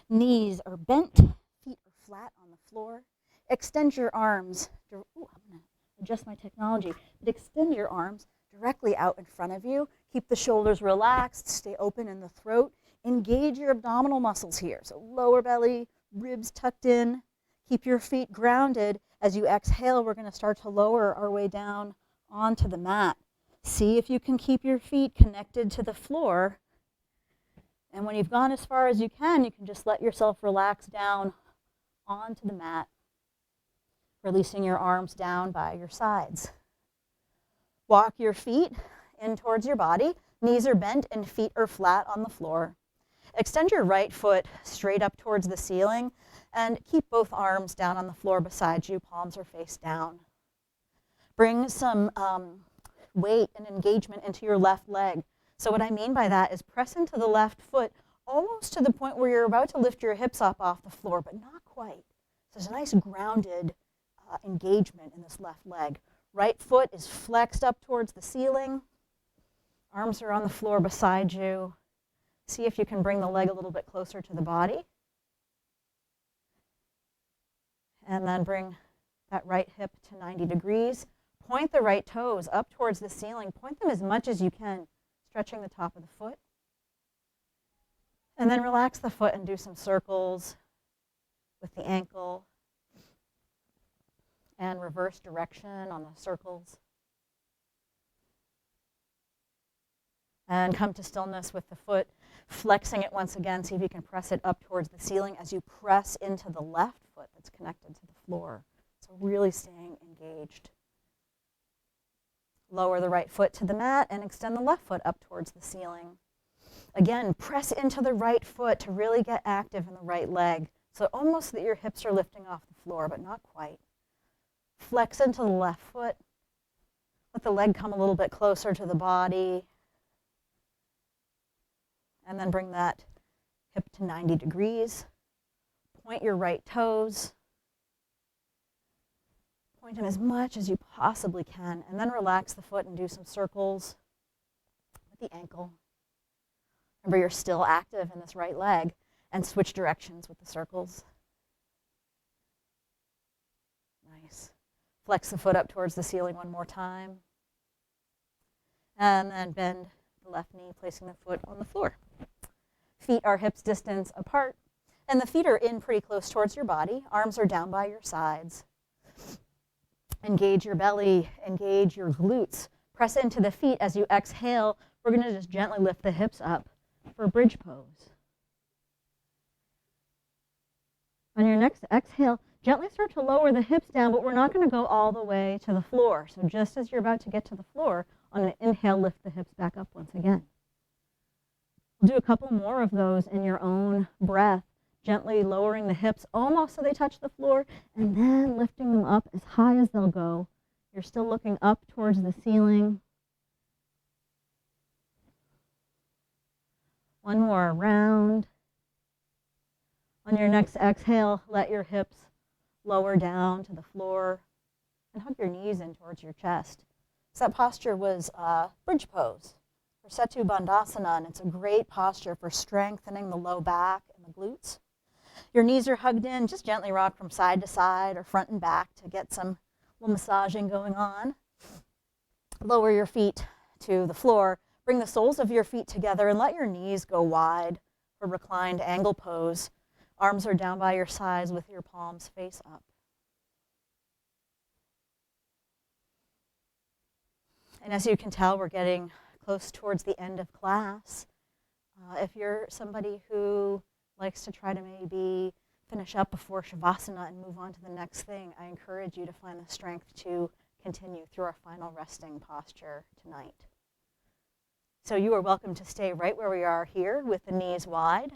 Knees are bent, feet are flat on the floor. Extend your arms. I'm going to adjust my technology. But extend your arms directly out in front of you. Keep the shoulders relaxed, stay open in the throat. Engage your abdominal muscles here. So lower belly, ribs tucked in. Keep your feet grounded. As you exhale, we're going to start to lower our way down onto the mat. See if you can keep your feet connected to the floor. And when you've gone as far as you can just let yourself relax down onto the mat, releasing your arms down by your sides. Walk your feet in towards your body. Knees are bent and feet are flat on the floor. Extend your right foot straight up towards the ceiling and keep both arms down on the floor beside you. Palms are face down. Bring some weight and engagement into your left leg. So what I mean by that is press into the left foot almost to the point where you're about to lift your hips up off the floor, but not quite. So there's a nice grounded engagement in this left leg. Right foot is flexed up towards the ceiling. Arms are on the floor beside you. See if you can bring the leg a little bit closer to the body. And then bring that right hip to 90 degrees. Point the right toes up towards the ceiling. Point them as much as you can, stretching the top of the foot. And then relax the foot and do some circles with the ankle. And reverse direction on the circles. And come to stillness with the foot, flexing it once again. See if you can press it up towards the ceiling as you press into the left foot that's connected to the floor. So really staying engaged. Lower the right foot to the mat and extend the left foot up towards the ceiling. Again, press into the right foot to really get active in the right leg. So almost that your hips are lifting off the floor, but not quite. Flex into the left foot. Let the leg come a little bit closer to the body. And then bring that hip to 90 degrees. Point your right toes. Point them as much as you possibly can. And then relax the foot and do some circles with the ankle. Remember, you're still active in this right leg. And switch directions with the circles. Nice. Flex the foot up towards the ceiling one more time. And then bend the left knee, placing the foot on the floor. Feet are hips distance apart, and the feet are in pretty close towards your body. Arms are down by your sides. Engage your belly, engage your glutes. Press into the feet as you exhale. We're going to just gently lift the hips up for bridge pose. On your next exhale, gently start to lower the hips down, but we're not going to go all the way to the floor. So just as you're about to get to the floor, on an inhale, lift the hips back up once again. We'll do a couple more of those in your own breath, gently lowering the hips almost so they touch the floor, and then lifting them up as high as they'll go. You're still looking up towards the ceiling. One more round. On your next exhale, let your hips lower down to the floor and hug your knees in towards your chest. So that posture was bridge pose for Setu Bandhasana, and it's a great posture for strengthening the low back and the glutes. Your knees are hugged in. Just gently rock from side to side or front and back to get some little massaging going on. Lower your feet to the floor. Bring the soles of your feet together and let your knees go wide for reclined angle pose. Arms are down by your sides with your palms face up. And as you can tell, we're getting close towards the end of class. If you're somebody who likes to try to maybe finish up before Shavasana and move on to the next thing, I encourage you to find the strength to continue through our final resting posture tonight. So you are welcome to stay right where we are here with the knees wide.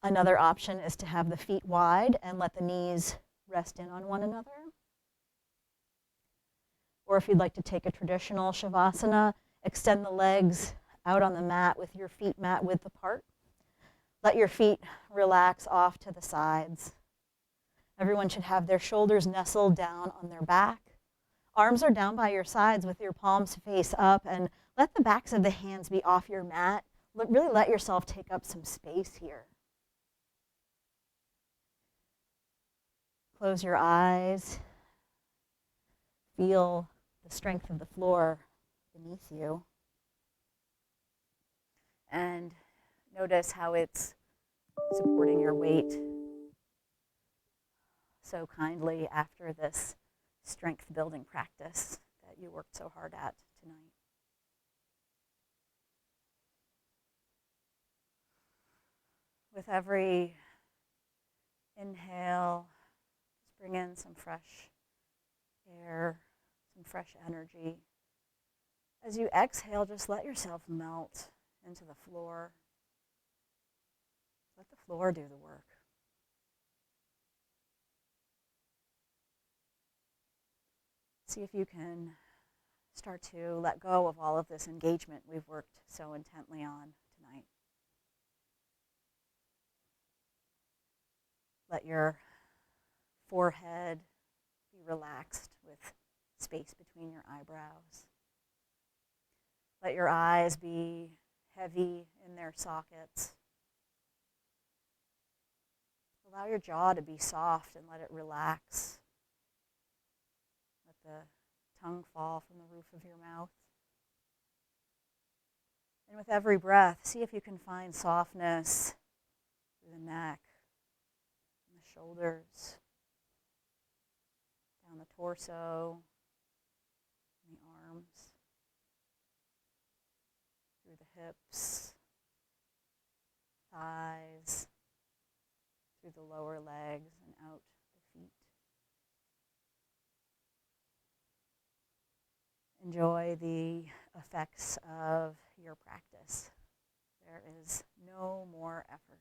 Another option is to have the feet wide and let the knees rest in on one another. Or if you'd like to take a traditional Shavasana, extend the legs out on the mat with your feet mat width apart. Let your feet relax off to the sides. Everyone should have their shoulders nestled down on their back. Arms are down by your sides with your palms face up, and let the backs of the hands be off your mat. Really let yourself take up some space here. Close your eyes. Feel the strength of the floor beneath you. And notice how it's supporting your weight so kindly after this strength building practice that you worked so hard at tonight. With every inhale, just bring in some fresh air, some fresh energy. As you exhale, just let yourself melt into the floor. Let the floor do the work. See if you can start to let go of all of this engagement we've worked so intently on tonight. Let your forehead be relaxed with space between your eyebrows. Let your eyes be heavy in their sockets. Allow your jaw to be soft and let it relax. Let the tongue fall from the roof of your mouth. And with every breath, see if you can find softness through the neck, and the shoulders, down the torso, and the arms, through the hips, thighs, through the lower legs and out the feet. Enjoy the effects of your practice. There is no more effort.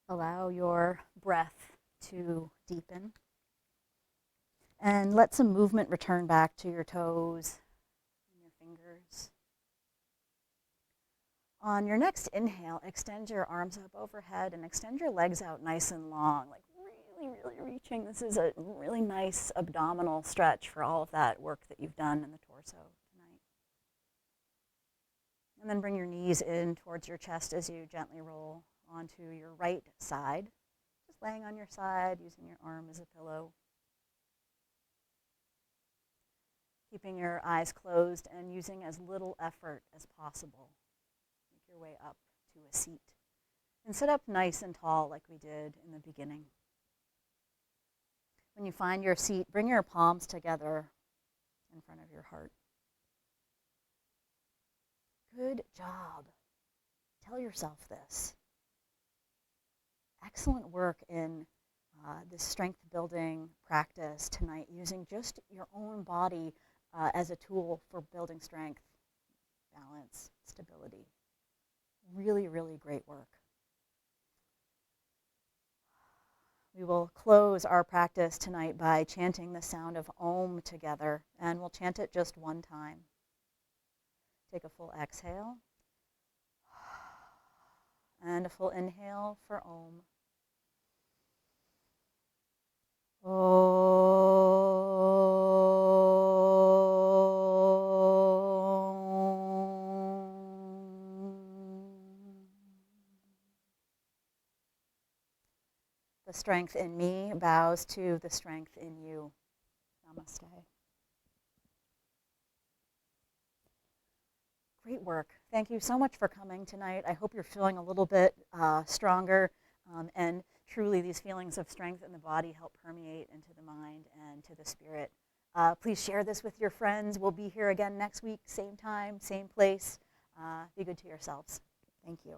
Allow your breath to deepen. And let some movement return back to your toes and your fingers. On your next inhale, extend your arms up overhead and extend your legs out nice and long, like really reaching. This is a really nice abdominal stretch for all of that work that you've done in the torso tonight. And then bring your knees in towards your chest as you gently roll onto your right side, just laying on your side, using your arm as a pillow. Keeping your eyes closed and using as little effort as possible. Make your way up to a seat. And sit up nice and tall like we did in the beginning. When you find your seat, bring your palms together in front of your heart. Good job. Tell yourself this. Excellent work in this strength building practice tonight, using just your own body as a tool for building strength, balance, stability. Really great work. We will close our practice tonight by chanting the sound of Om together, and we'll chant it just one time. Take a full exhale, and a full inhale for Om. strength in me bows to the strength in you. Namaste. Great work. Thank you so much for coming tonight. I hope you're feeling a little bit stronger, and truly these feelings of strength in the body help permeate into the mind and to the spirit. Please share this with your friends. We'll be here again next week, same time, same place. Be good to yourselves. Thank you.